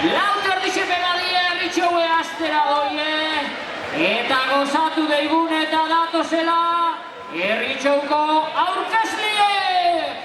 Lauter dixe pegadia herritxoue astera doie, eta gozatu deigun eta datozela herritxouko aurkasliek!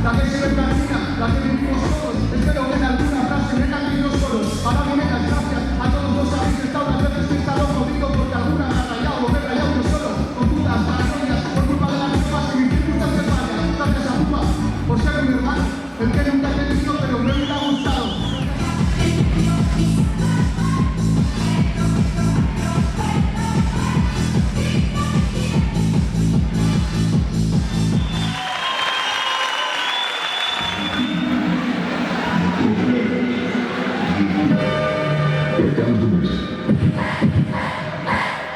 La que se termina, la que vivimos todos, espero que en alguna frase me cambien los coros. Para que me das gracias a todos los que habéis estado las veces que he estado jodido porque alguna me ha rayado o me he rayado yo solo. Con dudas, paranoias, por culpa de las mismas y mis circunstancias varias. Gracias a Buba por ser mi hermano, el que nunca he tenido pero me hubiera gustado.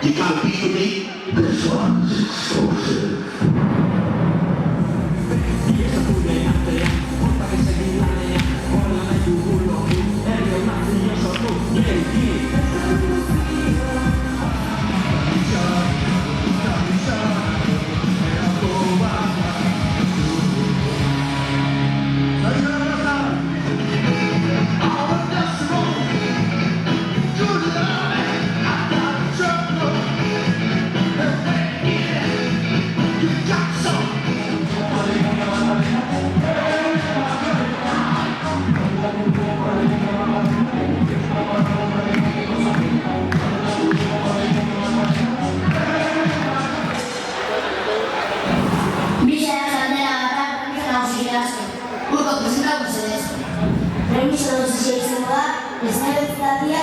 You can't beat with me? This one's explosive. Premiso 16 izango da, esnebetzatia